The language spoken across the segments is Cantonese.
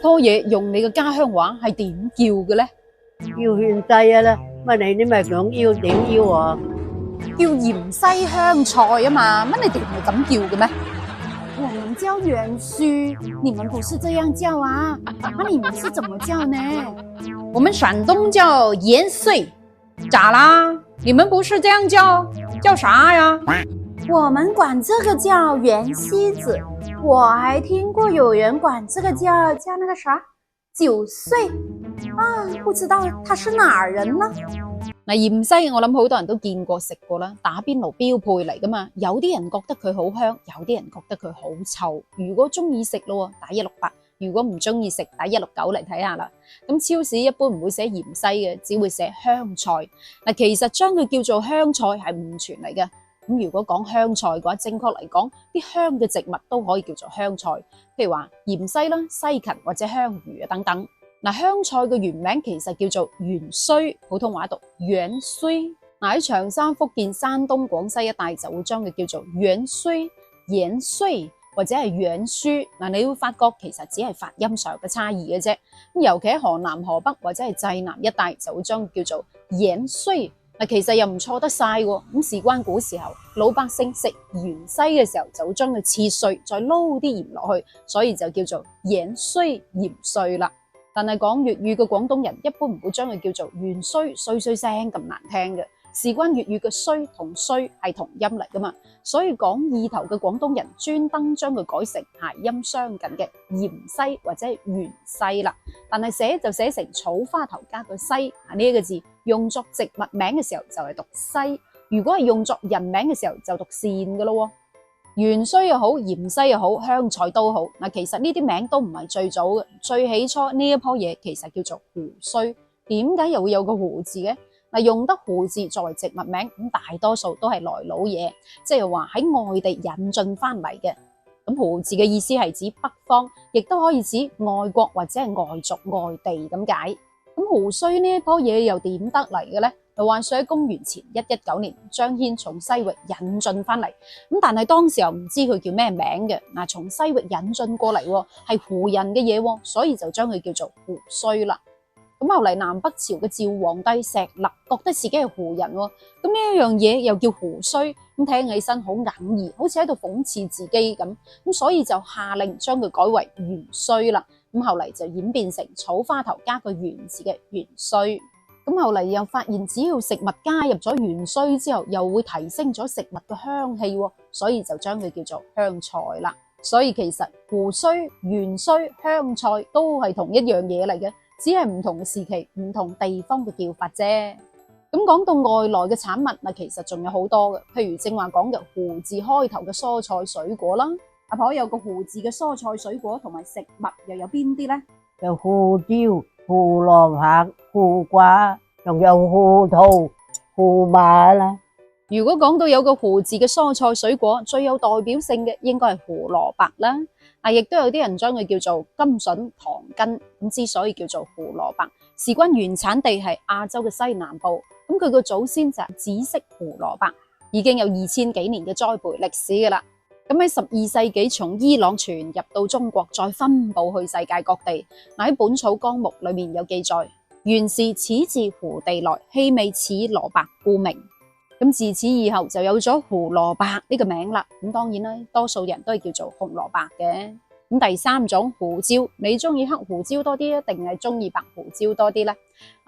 棵嘢用你嘅家鄉話係點叫嘅咧？要獻祭啊啦，乜你咪講要點要啊？叫芫茜香菜啊嘛，乜你哋唔係咁叫嘅咩？我们叫元须，你们不是这样叫啊？那你们是怎么叫呢？我們山東叫鹽穗，咋啦？你們不是這樣叫，叫啥呀？我们管这个叫元西子，我还聽過有人管這個叫那個啥九歲啊，不知道他是哪兒人呢？嗱，芫茜我諗好多人都見過食過啦，打邊爐標配嚟噶嘛。有啲人覺得佢好香，有啲人覺得佢好臭。如果中意食咯，打168；如果唔中意食，打169嚟睇下啦。咁超市一般唔會寫芫茜嘅，只會寫香菜。嗱，其實將佢叫做香菜係誤傳嚟嘅。咁如果講香菜嘅話，正確嚟講，啲香嘅植物都可以叫做香菜，譬如話芫茜啦、西芹或者香魚啊等等。嗱，香菜嘅原名其實叫做元蓿，普通話讀元蓿。嗱，喺長沙、福建、山東、廣西一帶就會將佢叫做元蓿、鹽穗或者係元書。嗱，你會發覺其實只係發音上嘅差異嘅啫。咁尤其喺河南、河北或者係濟南一帶就會將佢叫做鹽蓿。嗱，其實又唔錯得晒喎。咁事關古時候，老百姓食芫茜嘅時候就會將佢切碎，再撈啲鹽落去，所以就叫做鹽蓿、鹽穗啦。但係講粵語嘅廣東人一般唔會將佢叫做元蓿，碎碎聲咁難聽嘅。事關粵語嘅蓿同衰係同音嚟噶嘛，所以講意頭嘅廣東人專登將佢改成諧音相近嘅芫茜或者元茜啦。但係寫就寫成草花頭加個西呢一個字，用作植物名嘅時候就係讀西，如果係用作人名嘅時候就讀善嘅咯。元蓿又好，芫茜又好，香菜都好。嗱，其實呢啲名都唔係最早嘅，最起初呢一棵嘢其實叫做胡蓿。點解又會有個胡字嘅？嗱，用得胡字作為植物名，咁大多數都係來佬嘢，即係話喺外地引進翻嚟嘅。咁胡字嘅意思係指北方，亦都可以指外國或者係外族、外地咁解。咁胡蓿呢一棵嘢又點得嚟嘅咧？就話說喺公元前119年，張騫從西域引進翻嚟，咁但係當時又唔知佢叫咩名嘅。嗱，從西域引進過嚟係胡人嘅嘢，所以就將佢叫做胡蓿啦。咁後嚟南北朝嘅趙皇帝石勒覺得自己係胡人，咁呢一樣嘢又叫胡蓿，咁聽起身好哽耳，好似喺度諷刺自己咁，所以就下令將佢改為元蓿啦。咁後嚟就演變成草花頭加個元字嘅元蓿。咁後嚟又發現，只要食物加入咗元蓿之後，又會提升咗食物嘅香氣，所以就將佢叫做香菜啦。所以其實胡蓿、元蓿、香菜都係同一樣嘢嚟嘅，只係唔同嘅時期、唔同地方嘅叫法啫。咁講到外來嘅產物，嗱，其實仲有好多嘅，譬如正話講嘅胡字開頭嘅蔬菜水果啦。阿婆，有個胡字嘅蔬菜水果同埋食物又有邊啲呢？有胡椒、胡蘿蔔、胡瓜，仲有胡桃、胡麻啦。如果講到有個胡字嘅蔬菜水果，最有代表性嘅應該係胡蘿蔔啦。亦都有啲人將佢叫做甘筍糖根。咁之所以叫做胡蘿蔔，事關原產地係亞洲嘅西南部。咁佢個祖先就係紫色胡蘿蔔，已經有2000幾年嘅栽培歷史噶啦。咁喺12世紀從伊朗傳入到中國，再分佈去世界各地。喺《本草綱目》裏面有記載，原是此自胡地來，氣味似蘿蔔，故名。咁自此以後就有咗胡蘿蔔呢個名啦。咁當然啦，多數人都係叫做紅蘿蔔嘅。咁第三種胡椒，你中意黑胡椒多啲啊，定係中意白胡椒多啲呢？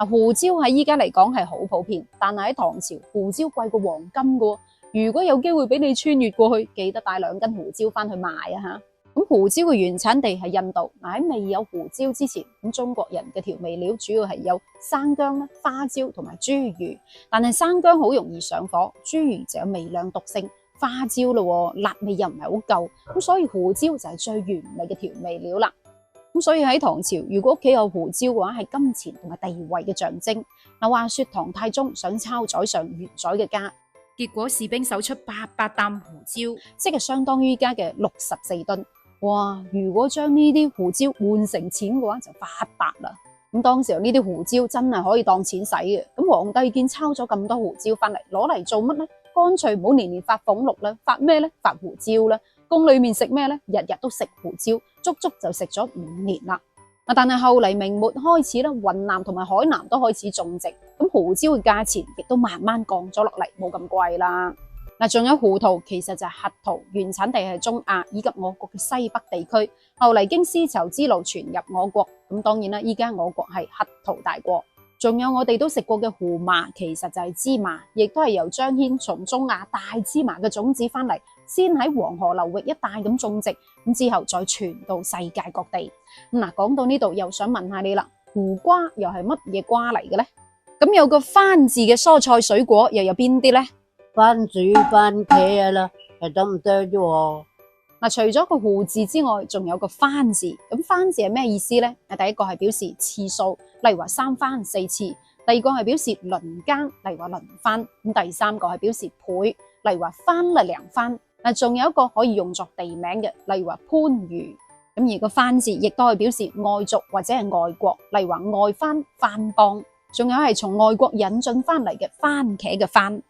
胡椒喺依家嚟講係好普遍，但係喺唐朝胡椒貴過黃金噶。如果有機會俾你穿越過去，記得帶2斤胡椒翻去賣啊吓！咁胡椒嘅原產地係印度。喺未有胡椒之前，咁中國人嘅調味料主要係有生薑啦、花椒同埋豬魚。但係生薑好容易上火，豬魚就有微量毒性，花椒咯辣味又唔係好夠，咁所以胡椒就係最完美嘅調味料啦。咁所以喺唐朝，如果屋企有胡椒嘅話，係金錢同埋地位嘅象徵。話說唐太宗想抄宰相元宰嘅家，結果士兵搜出800擔胡椒，即係相當於依家嘅64噸。哇！如果將呢啲胡椒換成錢嘅話，就發達啦。咁當時呢啲胡椒真係可以當錢使嘅。咁皇帝見抄咗咁多胡椒翻嚟，攞嚟做乜呢？乾脆唔好年年發俸祿啦，發咩呢？發胡椒啦。宮裏面食咩呢？日日都食胡椒，足足就食咗5年啦。但係後嚟明末開始咧，雲南同埋海南都開始種植，咁胡椒嘅價錢亦都慢慢降咗落嚟，冇咁貴啦。仲有胡桃，其實就係核桃，原產地係中亞以及我國嘅西北地區，後嚟經絲綢之路傳入我國，咁當然啦，依家我國係核桃大國。仲有我哋都食過嘅胡麻，其實就係芝麻，亦都係由張騫從中亞帶芝麻嘅種子翻嚟，先喺黃河流域一帶咁種植，咁之後再傳到世界各地。嗱，講到呢度又想問下你啦，胡瓜又係乜嘢瓜嚟嘅呢？咁有個番字嘅蔬菜水果又有邊啲呢？番薯、番茄啦，係得唔得啫？除咗個胡字之外，仲有個番字。咁番字係咩意思呢？第一個係表示次數，例如話三番四次；第二個係表示輪更，例如話輪番；咁第三個係表示倍，例如話番啦兩番。仲有一個可以用作地名嘅，例如話番禺。咁而個番字亦都係表示外族或者係外國，例如話外番、番邦。仲有係從外國引進翻嚟嘅番茄嘅番。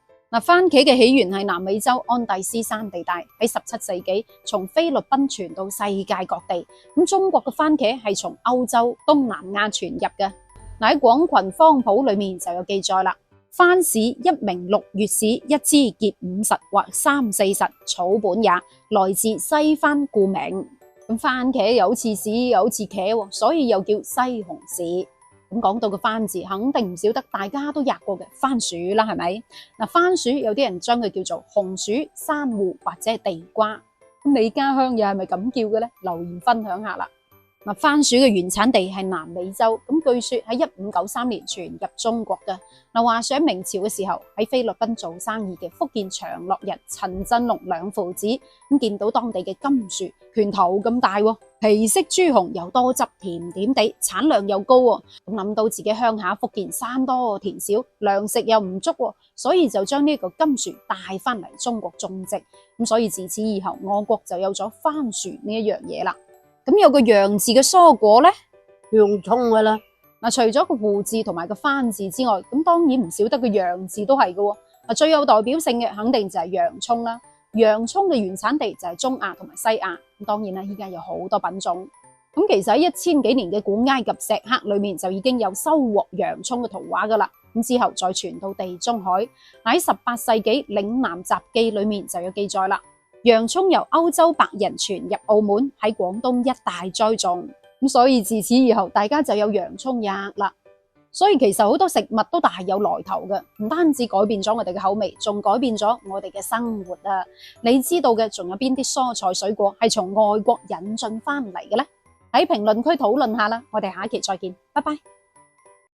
番茄嘅起源係南美洲安第斯山地帶，喺17世紀從菲律賓傳到世界各地。咁中國嘅番茄係從歐洲、東南亞傳入嘅。喺廣群方譜裏面就有記載啦。番史一名6月史，一枝結50或30-40，草本也，來自西番故名。咁番茄又好似史又好似茄，所以又叫西紅柿。咁講到個番字，肯定唔少得大家都吔過嘅番薯啦，係咪？番薯有啲人將佢叫做紅薯、珊瑚或者係地瓜。咁你家鄉又係咪咁叫嘅呢？留言分享下啦。番薯嘅原產地係南美洲，咁據說喺1593年傳入中國嘅。話說喺明朝嘅時候，喺菲律賓做生意嘅福建長樂人陳振龍兩父子，咁見到當地嘅金樹拳頭咁大，皮色朱紅又多汁，甜點地，產量又高，咁諗到自己鄉下福建山多田少，糧食又唔足，所以就將呢個金樹帶翻嚟中國種植。咁所以自此以後，我國就有咗番薯呢一樣嘢啦。咁有個洋字嘅蔬果呢，洋蔥噶啦。除咗個胡字同埋個番字之外，咁當然唔少得個洋字都係嘅。最有代表性嘅肯定就係洋蔥啦。洋蔥嘅原產地就係中亞同埋西亞。咁當然啦，依家有好多品種。咁其實喺1000幾年嘅古埃及石刻裏面就已經有收穫洋蔥嘅圖畫噶啦。咁之後再傳到地中海。喺18世紀嶺南雜記裏面就有記載啦。洋蔥由歐洲白人傳入澳門，喺廣東一帶栽種，咁所以自此以後，大家就有洋蔥吔啦。所以其實好多食物都大有來頭嘅，唔單止改變咗我哋嘅口味，仲改變咗我哋嘅生活啊！你知道嘅仲有邊啲蔬菜水果係從外國引進翻嚟嘅呢？喺評論區討論下啦，我哋下一期再見，拜拜。